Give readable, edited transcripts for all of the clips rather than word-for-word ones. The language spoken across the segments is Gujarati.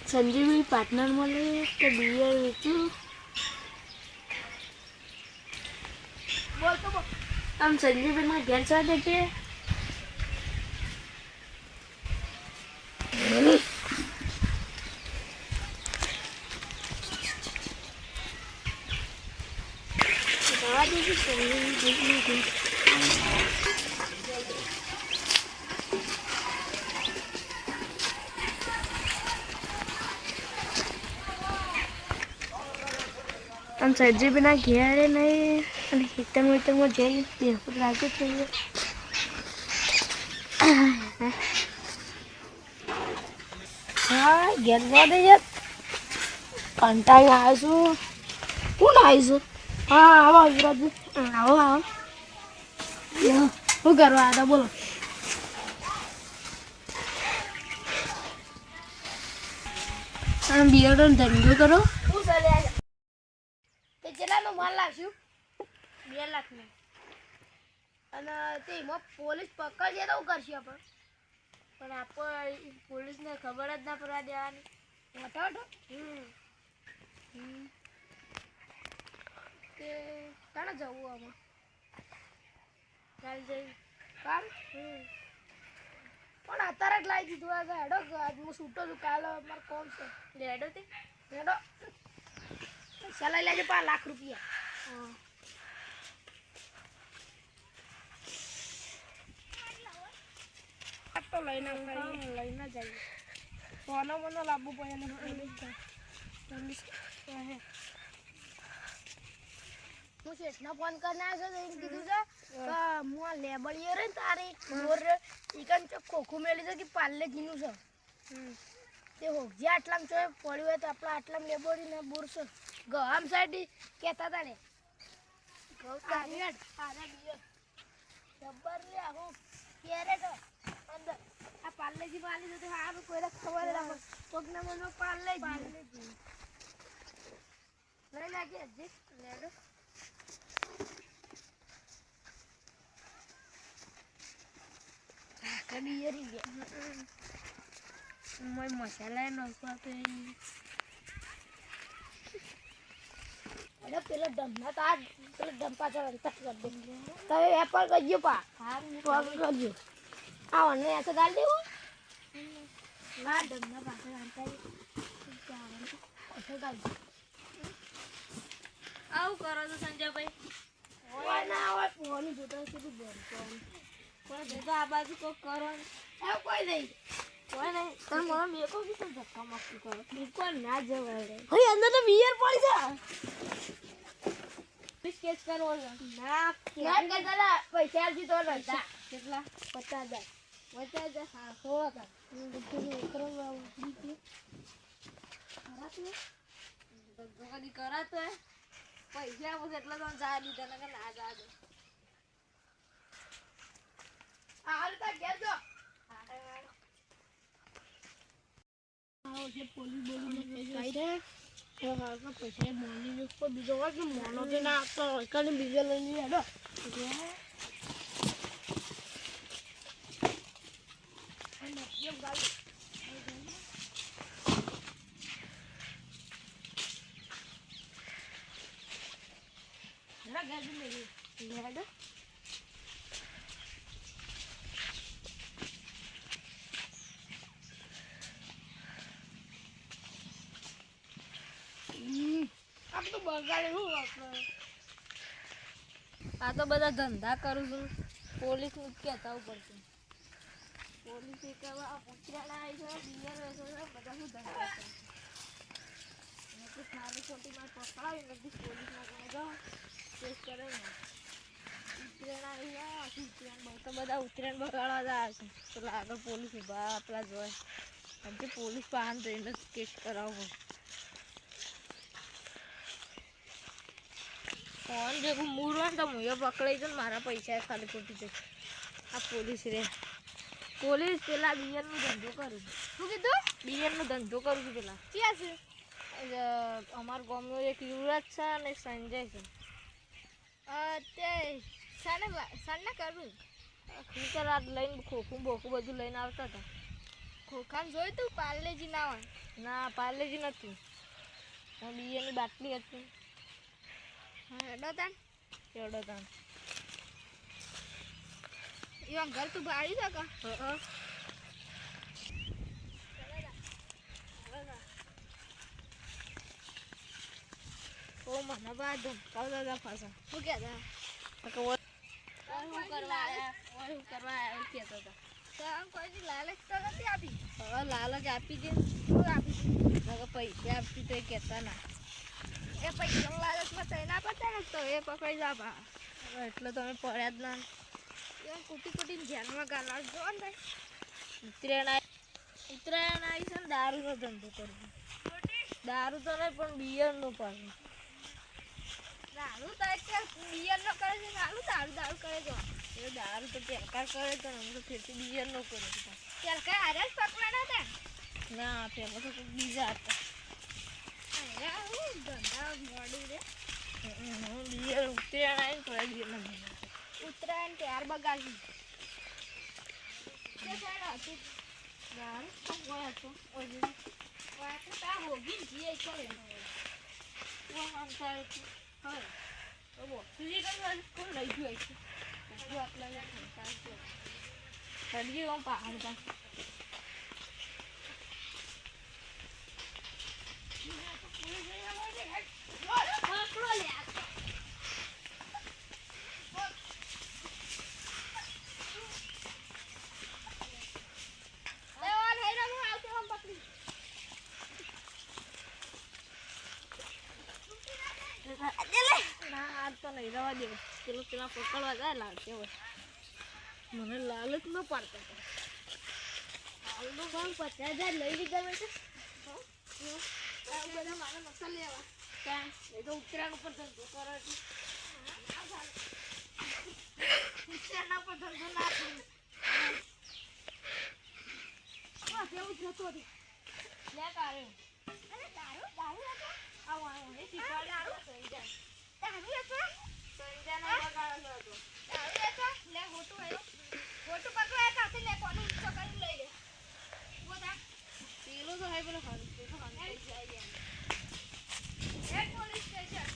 સંજીવી પાર્ટનર મળે કે બિયર વેચું બોલ તો બોલ આમ સંજીવીના ઘેર સાથે કે દવા દેવી સંજીવી આમ સંજીવીના ઘેરે નહીં અને હિતરમાં જઈ બેહું લાગે છે હા ઘેર દે યાર કંટાળી આવ્યો છું કોણ આવીશું હા આવો યુવરાજ આવો આવો શું કરવા હતા બોલો બિયરનો ધંધો કરો શું ચાલે તે કેટલાનો માલ લાવશું 2 લાખનો અને તે એમાં પોલીસ પકડશે તો શું કરશે આપણે પણ આપણે પોલીસને ખબર જ ના પડવા દેવાની વટાવટો તે કાણે જવું આમાં કાલ જઈ કાલ પણ અત્યારે જ લાવી દીધું આ હેડો હું છૂટો છું કાલે મારે કોમ છે હેડો તે હેડો પૈસા લઈ લેજો 5 લાખ રૂપિયા તો લઈને જઈએ સોનો મને લાવવું પડે હું શેઠને ફોન કરીને આવ્યો છે એમ કીધું છે કે હું આ લેબડીએ રે તારી બોર ઈકન ચોક ખોખું મેલી છે કે પાર્લેજીનું છે તે હોગજી આટલામાં ચોય પડ્યું હોય તો આપણે આટલામાં લેબડી ને બોર છે ગમ સાઈડ કહેતા હતા ને જબ્બર લે હું કેરેટ અંદર આ પાર્લેજી પાલી જતો સારું કોઈને ખબર ના પડે કોકના મનમાં પાર્લેજી લઈ લાગે હજી લેડો કદી યરી ગયા મોય મસાલા નાખવા તો અરે પેલા દમના તાજ પેલા દંપા ચડન તક કર દે તમે વેપાર કરજો પા હા કરજો આવો ને આ તો ગાલ દેવો ના દમના પાસે આંતા ઓછો ગાલ આવ કરો તો સંજયભાઈ ઓય ના ઓય ફોન જોતો છે તું બોલ કોણ દેતો આ બાજુ કો કરો એ કોઈ નહીં તર મને મેકો કે તમ ધક્કા મારતી કરો મેકો ના જવાય રે હઈ અંદર તો બિયર પડી છે સ્કેચ કરો ના કે દાદા પૈસા આપી તો રજા કેટલા 50000 50000 હા 16000 બધું કરવા ઉડી કરાતું ગગડી કરાતો પૈસા આવશે એટલે તો જા દીધા ને ના જા દે હાલ તા ઘેર જો આવો જે પોલી બોલી ને કાઈ દે તો હાલ તો પૈસા મોલી ને કોઈ બીજો વાર કે મોનો તે ના આપતો કને બીજો લઈ હેડો અને કેમ ગાડી ના ગાડી લે હેડો આ તો બધા ધંધા કરું છું પોલીસ નું કહેતા પડશે પોલીસ કહેવા ઉતરાડા આવી છે બિયર વેચે છે બધા શું ધંધા કરે છે ખાલી ખોટી માં પકડાવી નથી પોલીસ માં કોને જાઓ કેસ કરે ને ઉતરાડા આવી ગયા ઉતરાણ તો બધા ઉતરાણ બગાડવા જાય છે પેલા આગળ પોલીસ ઉભા આપણા જોય અને પોલીસ પાન જઈને કેસ કરાવવો ફોન જેવું મૂળ હોય ને તો હું પકડાઈ જાઉં મારા પૈસા ખાલી ખોટી જશે આ પોલીસ રે પોલીસ પેલા બિયરનો ધંધો કરું શું કીધું બિયરનો ધંધો કરું છું પેલા ક્યાં છે અમારા ગામનો એક યુવરાજ છે અને સંજય છે તે સાને કરું ખીચર આ લઈને ખોખું બોખું બધું લઈને આવતા હતા ખોખાને જોયું તું પાર્લેજી ના હોય ના પાર્લેજી નથી બિયરની બાટલી હતી હા હેડો તાન એવડો તાન એવા ઘર તું ભાડી શકે ઓ મને બા ધમકાવ દાદા પાછા શું કહેતા શું કરવા આવ્યા કહેતા હતા આમ કોઈ લાલચ તો નથી આપી હવે લાલચ આપી દે શું આપી પૈસા આપતી તો એ કહેતા ના એ પૈસા લાલચમાં તઈ ના પડતા ને તો એ પકડી જા બા એટલે તમે પડ્યા જ ના એ કુટી કુટીને ધ્યાનમાં ગાલા જો ને ઉત્તરાયણ આવી છે ને દારૂનો ધંધો કરવો દારૂ તો નહીં પણ બિયરનો પાડવું દારૂ તો કે બિયર નો કરે છે દારૂ દારૂ કરે છે એ દારૂ તો પેલકાર કરે તો ને તો ફેરથી બિયરનો કરે છે પેલકાર હારે જ પકવાના હતા ના પેલા તો કોઈ બીજા હતા ધંધા મોડું રે બિયર ઉત્તરાયણ આવીને તો બિયર ના ઉત્તરાયણ ત્યાર બગાડી કે સાડા હતું દારૂ તો કોઈ હતો વાત તા હોગી જીએ કરે કોઈ આમ થાય છે હવે તો બોક્સી કરી કોણ લઈ ગયું છે બધું આટલા ચડીએ આમ પહાડ પર ના આજ તો નહીં રવા દે પેલા પકડવા જાય લાગશે હોય મને લાલચ ન પાડતો હાલનું કામ 50,000 લઈ લીધા મેં બધા મારા મસાલ લેવા ત્યાં એ તો ઉત્તરાયણ ઉપર ધંધો કરો ઉત્તરાયણ પર ધંધો ના કરું એવું જતો હતી લે કારે અરે દારૂ દારૂ હતો આવો એ શીખવાડે દારૂ થઈ જાય દારૂ હતો સંજાના બગાડનો હતો દારૂ હતો લે હોટું આવ્યો હોટું પકડવા સાથે લે કોનું ઊંચો કરી લઈ લે બોલા પેલો તો હાઈ પેલો ખાલી પેલો ખાલી જાય એક પોલીસ સ્ટેશન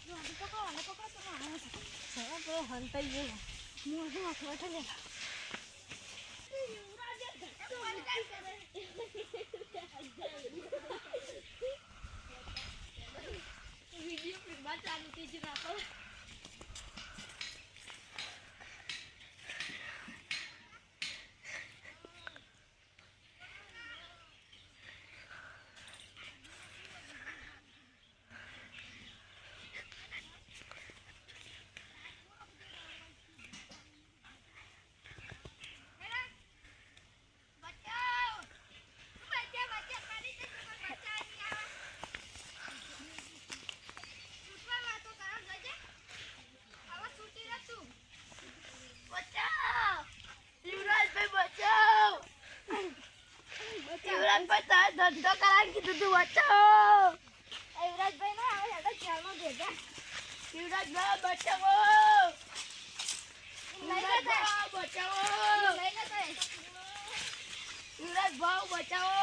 જો હંતો પકડો તો ના સવા પેલો હંતાઈ ગયો મોઢું આખવા છે લે વિડિયો ફિલ્મમાં ચાલુ થઈ જ નાખો ધંધો કરાવી કીધું તું બચાવો યુવરાજભાઈ ના આવે હેડો ચાલમાં ભેગા યુવરાજભાઈ બચાવો બચાવો યુવરાજભાઈ બચાવો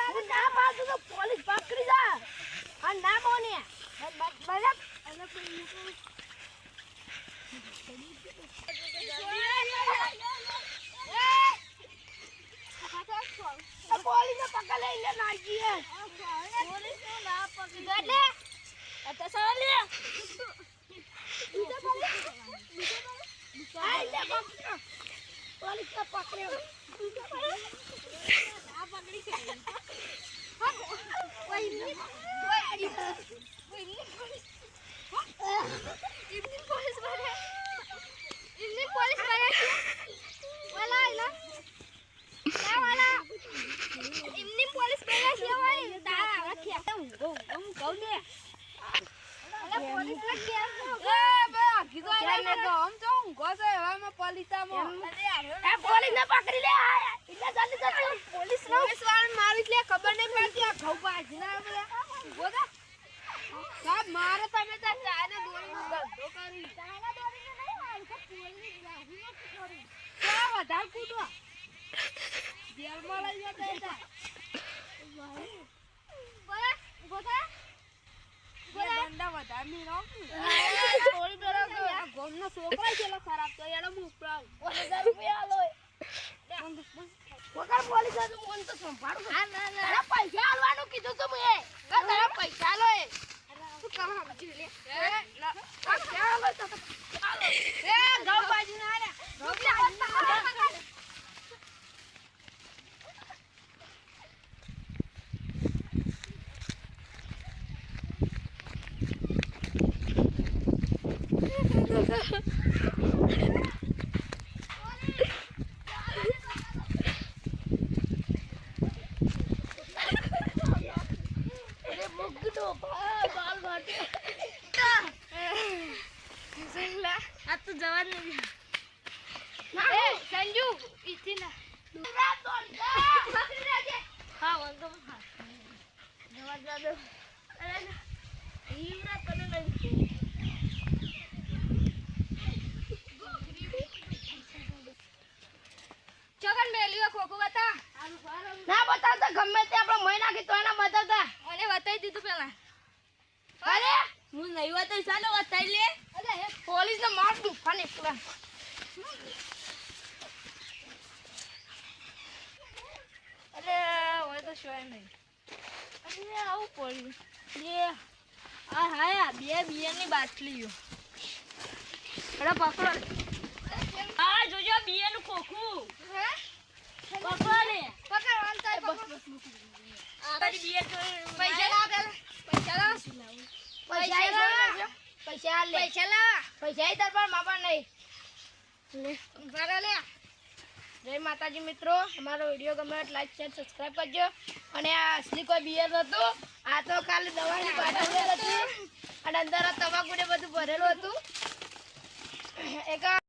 હું ના પાડું તો પોલીસ પકડી જા અને ના મોને બરાબર અને પોલીસ ને પકડ લઈને નાખી હે પોલીસ નું ના પકડી એટલે અચ્છા સવાલ લે બીજો પોલીસ આઈ લે પકડ પોલીસ ને પકડ્યો આ પકડી છે ઇમની પોલીસ બને વાલા આલા ના વાલા ઇમની પોલીસ બને છે ભાઈ તારા રખ્યા હું કહું દે અલા પોલીસ ને કેમ એ બે કીધો આલે તો હમ તો હું ગોસે હવામાં પોલીસમાં એ પોલીસ ને પકડી લે એટલે જલ્દી જલ્દી પોલીસ વાળા મારી લે ખબર નહીં પડતી આ ઘઉં બાજના બોલા સાહેબ મારે તમે ચાને દોરી ધંધો કરી ચાના દોરી નહીં મારી વધારે કૂદો જેલમાં લઈ જતા હતા દંડા વધારે નહીં રાખું થોડી બરાબર ગોમનો છોકરા છેલ્લો ખરાબ તો એનો મુકરાવ 1000 રૂપિયા આલો વગર પોલીસ તો મન તો સંભાળું ના ના ના પૈસા આલવાનું કીધું તો મેં તારા પૈસા આલો એ શું કરવા સમજી લે પૈસા આલો તો એ ગાવ બાજુ ના રે આ તો જવા જ નહીં એ સંજુ ઈથી ના હા વાંધો હા જવા દે અરે ઈમરા તને નહીં ચગન મેલ્યો ખોખો બતા ના બતાવતા ગમે તે આપણે મહી નાખી તો એના બતાવતા મને બતાવી દીધું પેલા અરે હું નહીં બતાવી ચાલો બતાવી લે અરે પોલીસ ને માર દઉં ફાને પૂરા અરે ઓય તો શોય નહીં અરે આવું પડ્યું બે આ હાયા બે બિયરની બાટલીઓ અરે પકડો આ જોજો બિયરનું ખોખું પકડો ને પકડ વાંચા બસ આ બધી બિયર પૈસા લાવ પેલા પૈસા લાવ પૈસા લે પૈસા લાવ પૈસા તાર પર માપા નહીં લે ભરા લે જય માતાજી મિત્રો અમારો વિડીયો ગમે તો લાઈક શેર સબસ્ક્રાઇબ કરજો અને આ અસલી કોઈ બિયર નતું આ તો ખાલી દવાની બાટલી હતી અને અંદર તમાકુ ને બધું ભરેલું હતું એક